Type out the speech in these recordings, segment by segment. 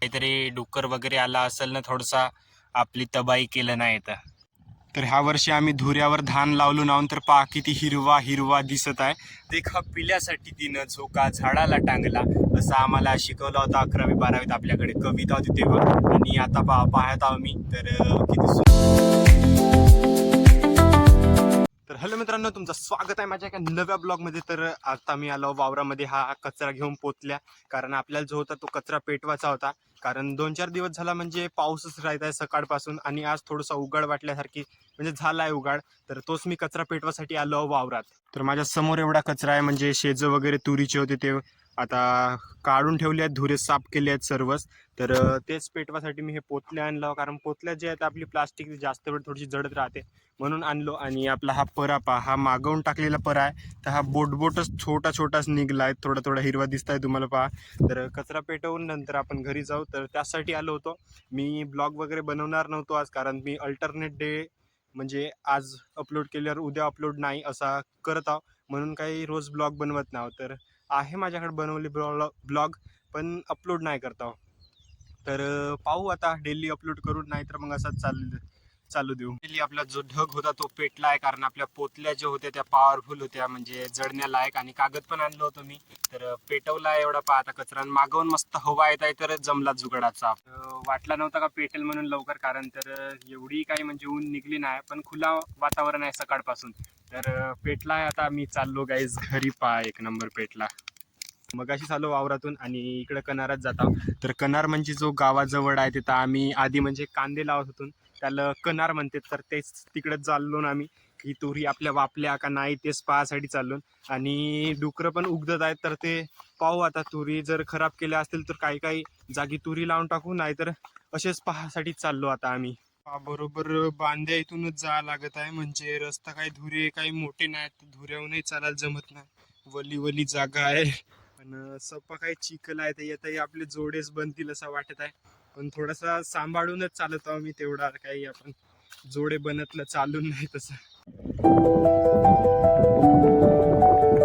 काहीतरी डुक्कर वगैरे आला असेल ना, थोडसा आपली तबाही केलं नाही तर ह्या वर्षी आम्ही धुऱ्यावर धान लावलो नाहून तर पहा किती हिरवा हिरवा दिसत आहे. देखा पिल्यासाठी तिनं झोका झाडाला टांगला, असं आम्हाला शिकवलं होतं 11वी-12वीत आपल्याकडे कविता होती तेव्हा. आणि आता पाहत आहो मी तर तर हॅलो मित्रांनो, तुमचं स्वागत आहे माझ्या एका नव्या ब्लॉगमध्ये. तर आता मी आलो वावरामध्ये हा कचरा घेऊन पोचल्या, कारण आपल्याला जो होता तो कचरा पेटवायचा होता. कारण 2-4 दिवस झाला म्हणजे पाऊसच राहत आहे सकाळपासून, आणि आज थोडंसं उघाड वाटल्यासारखी म्हणजे झाला आहे उघाड. तर तोच मी कचरा पेटवासाठी आलो वावरात. तर माझ्या समोर एवढा कचरा आहे, म्हणजे शेज वगैरे तुरीचे होते ते आता काढून ठेवले आहेत, धुरे साफ केले आहेत सर्वच. तर तेच पेटवासाठी मी हे पोतल्या आणलं, कारण पोतल्या जे आहेत आपली प्लास्टिक जास्त वेळ थोडीशी जळत राहते म्हणून आणलो. आणि आपला हा परा हा मागवून टाकलेला परा आहे, तर हा बोटच छोटाच निघला आहे, थोडा हिरवा दिसत आहे तुम्हाला पहा. तर कचरा पेटवून नंतर आपण घरी जाऊ, तर त्यासाठी आलो होतो मी. ब्लॉग वगैरे बनवणार नव्हतो आज, कारण मी अल्टरनेट डे म्हणजे आज अपलोड केल्यावर उद्या अपलोड नाही असा करत आहो, म्हणून काही रोज ब्लॉग बनवत नाही. तर आहे माझ्याकडे बनवली ब्लॉग, पण अपलोड नाही करत आहो. तर पाहू आता डेली अपलोड करून, नाही तर मग असंच चालू देऊ. डेली आपला जो ढग होता तो पेटला आहे, कारण आपल्या पोतल्या ज्या होत्या त्या पॉवरफुल होत्या, म्हणजे जळण्यालायक. आणि कागद पण आणलं होतं मी, तर पेटवला एवढा आता कचरा. मागवून मस्त हवा येत आहे, तर जमला जुगाडाचा. वाटला नव्हता का पेटेल म्हणून लवकर, कारण तर एवढी काही म्हणजे ऊन निघली नाही, पण खुला वातावरण आहे सकाळपासून. तर पेटला आहे. आता मी चाललो गाईज घरी. एक नंबर पेटला. मगाशी चालू वावरातून आणि इकडे कनारात जाता. तर कनार म्हणजे जो गावाजवळ आहे तिथं आम्ही आधी म्हणजे कांदे लावत होतो, त्याला कनार म्हणते. तर तेच तिकडे चाललो ना आम्ही, की तुरी आपल्या वापल्या का नाही तेच पाहासाठी चाललो. आणि डुकरं पण उगदत आहेत, तर ते पाहू आता. तुरी जर खराब केल्या असतील तर काही जागी तुरी लावून टाकू, नाहीतर असेच पाहासाठी चाललो आता आम्ही. बरोबर बांध्या इथूनच जावं लागत आहे, म्हणजे रस्ता काही धुरे काही मोठे नाहीत, धुऱ्याहूनही चालायला जमत नाही. वली जागा आहे, पण सप्पा काही चिखल आहे, तर येताही आपले जोडेच बनतील असं वाटत आहे. पण थोडासा सांभाळूनच चालत आहो मी, तेवढा काही आपण जोडे बनतलं चालून नाही तसं.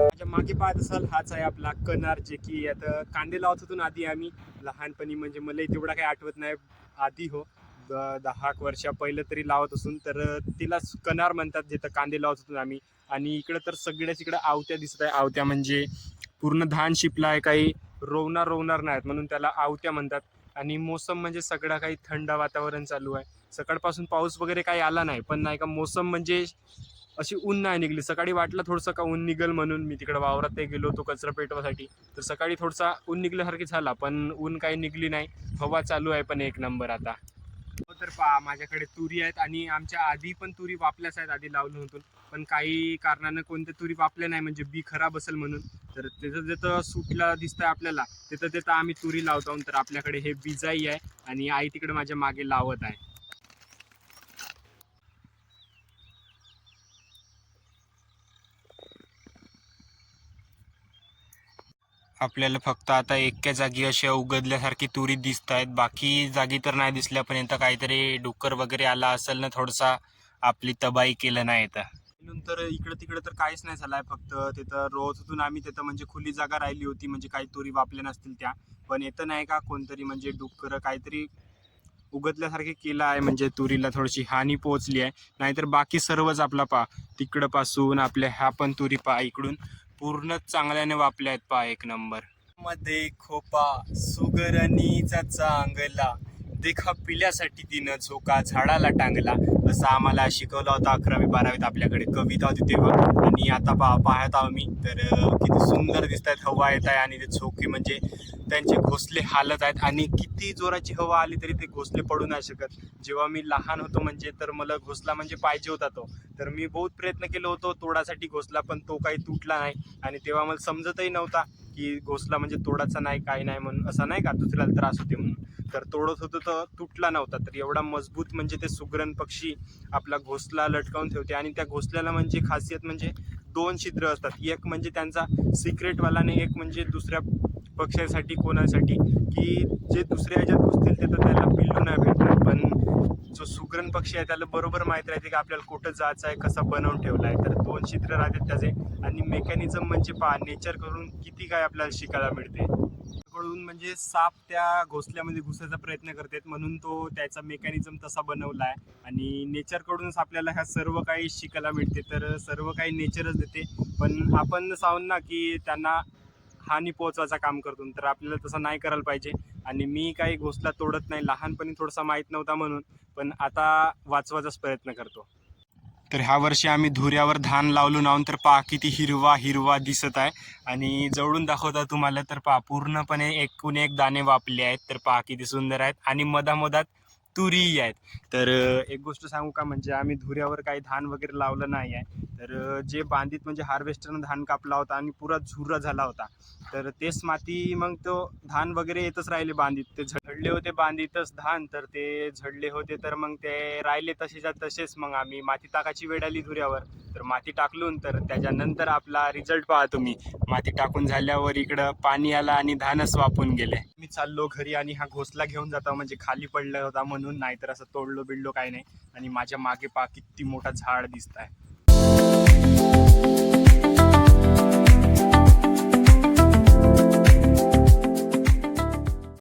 माझ्या मागे पाहत असाल, हाच आहे आपला कनार, जे की आता कांदे लावत होतो ना आधी आम्ही लहानपणी. म्हणजे मला तेवढा काही आठवत नाही आधी, हो 10 वर्षा पहिलं तरी लावत असून, तर तिलाच कनार म्हणतात जिथं कांदे लावत होतो आम्ही. आणि इकडं तर सगळ्याच इकडं आवत्या दिसत आहे. आवत्या म्हणजे पूर्ण धान शिपला आहे, काही रोवणार नाहीत म्हणून त्याला आवत्या म्हणतात. आणि मोसम म्हणजे सगळं काही थंड वातावरण चालू आहे. सकाळपासून पाऊस वगैरे काही आला नाही, पण नाही का मोसम म्हणजे अशी ऊन नाही निघली. सकाळी वाटलं थोडंसं का ऊन निघल म्हणून मी तिकडे वावरात गेलो होतो कचरा पेटवासाठी. तर सकाळी थोडासा ऊन निघल्यासारखी झाला, पण ऊन काही निघली नाही. हवा चालू आहे पण एक नंबर आता. तर पहा माझ्याकडे तुरी आहेत, आणि आमच्या आधी पण तुरी वापल्याच आहेत, आधी लावलं होतं. पण काही कारणानं कोणत्या तुरी वापल्या नाही, म्हणजे बी खराब असेल म्हणून. तर जिथं सुटला दिसतंय आपल्याला, तिथं आम्ही तुरी लावतो. तर आपल्याकडे हे बिजाई आहे, आणि आई तिकडे माझ्या मागे लावत आहे. आपल्याला फक्त आता एका जागी अशा उगदल्यासारखी तुरी दिसत आहेत, बाकी जागी तर नाही दिसल्या. पण इथं काहीतरी डुक्कर वगैरे आला असेल ना, थोडसा आपली तबाही केलं नाही इथं. नंतर इकडं तिकडं तर काहीच नाही झालं आहे, फक्त तिथं रोज होतून आम्ही तिथं म्हणजे खुली जागा राहिली होती, म्हणजे काही तुरी वापल्या नसतील त्या. पण येतं नाही का कोणतरी म्हणजे डुक्कर काहीतरी उगदल्यासारखे केलं आहे, म्हणजे तुरीला थोडीशी हानी पोहोचली आहे. नाहीतर बाकी सर्वच आपला तिकडं पासून आपल्या ह्या पण तुरी इकडून पूर्ण चांगल्याने वापल्या आहेत एक नंबर. मध्ये खोपा सुगरणीचा चांगला, देखा पिल्यासाठी तिनं झोका झाडाला टांगला, असं आम्हाला शिकवलं होतं 11वी-12वीत आपल्याकडे कविता होती तेव्हा. आणि आता पाहत आहो मी, तर किती सुंदर दिसत आहेत. हवा येत आहे आणि ते झोके म्हणजे त्यांचे घोसले हालत आहेत, आणि किती जोराची हवा आली तरी ते घोसले पडू नाही शकत. जेव्हा मी लहान होतो म्हणजे, तर मला घोसला म्हणजे पाहिजे होता तो. तर मी बहुत प्रयत्न केलो होतो तोडासाठी घोसला, पण तो काही तुटला नाही. आणि तेव्हा मला समजतही नव्हता की घोसला म्हणजे तोडाचा नाही, काही नाही म्हणून, असं नाही का दुसऱ्याला त्रास होते म्हणून. तर तोडत होतो तर तुटला नव्हता. तर एवढा मजबूत म्हणजे ते सुगरण पक्षी आपला घोसला लटकावून ठेवते. आणि त्या घोसल्याला म्हणजे खासियत म्हणजे 2 छिद्र असतात. एक म्हणजे त्यांचा सिक्रेटवालाने, एक म्हणजे दुसऱ्या पक्ष्यासाठी कोणासाठी, की जे दुसऱ्या ह्याच्यात घुसतील ते तर त्याला पिल्लू नाही भेटणार. पण जो सुगरण पक्षी आहे त्याला बरोबर माहीत राहते की आपल्याला कुठं जायचं आहे, कसा बनवून ठेवला आहे. तर 2 छिद्र राहतात त्याचे. आणि मेकॅनिझम म्हणजे नेचर करून किती काय आपल्याला शिकायला मिळते. पळून म्हणजे साप त्या घोसल्यामध्ये घुसायचा प्रयत्न करतात, म्हणून तो त्याचा मेकॅनिझम तसा बनवला आहे. आणि नेचरकडूनच आपल्याला ह्या सर्व काही शिकायला मिळते, तर सर्व काही नेचरच देते. पण आपण सावून ना की त्यांना हानी पोहोचवायचं काम करतो, तर आपल्याला तसं नाही करायला पाहिजे. आणि मी काही घोसला तोडत नाही, लहानपणी थोडासा माहीत नव्हता म्हणून, पण आता वाचवायचाच प्रयत्न करतो. तर ह्या वर्षी आम्ही धुऱ्यावर धान लावलो नाहून, तर पहा किती हिरवा हिरवा दिसत आहे. आणि जवळून दाखवता तुम्हाला तर पहा पूर्णपणे एकूण एक दाणे वापले आहेत, तर पहा किती सुंदर आहेत. आणि मधामधात तुरीही आहेत. तर एक गोष्ट सांगू का, म्हणजे आम्ही धुऱ्यावर काही धान वगैरे लावलं नाही आहे. तर जे बांधीत म्हणजे हार्वेस्टरनं धान कापला होता आणि पुरा झुरा झाला होता, तर तेच माती मग तो धान वगैरे येतच राहिले बांधीत. ते झडले होते बांधीतच धान, तर ते झडले होते, तर मग ते राहिले तसेच्या तसेच. मग आम्ही माती टाकायची वेळ आली धुऱ्यावर, तर माती टाकलून, तर त्याच्यानंतर आपला रिझल्ट पहा तुम्ही. माती टाकून झाल्यावर इकडं पाणी आलं आणि धानच वापून गेले. मी चाललो घरी आणि हा घोसला घेऊन जातो, म्हणजे खाली पडला होता म्हणून, नाहीतर असं तोडलो बिडलो काही नाही. आणि माझ्या मागे पहा किती मोठा झाड दिसत आहे.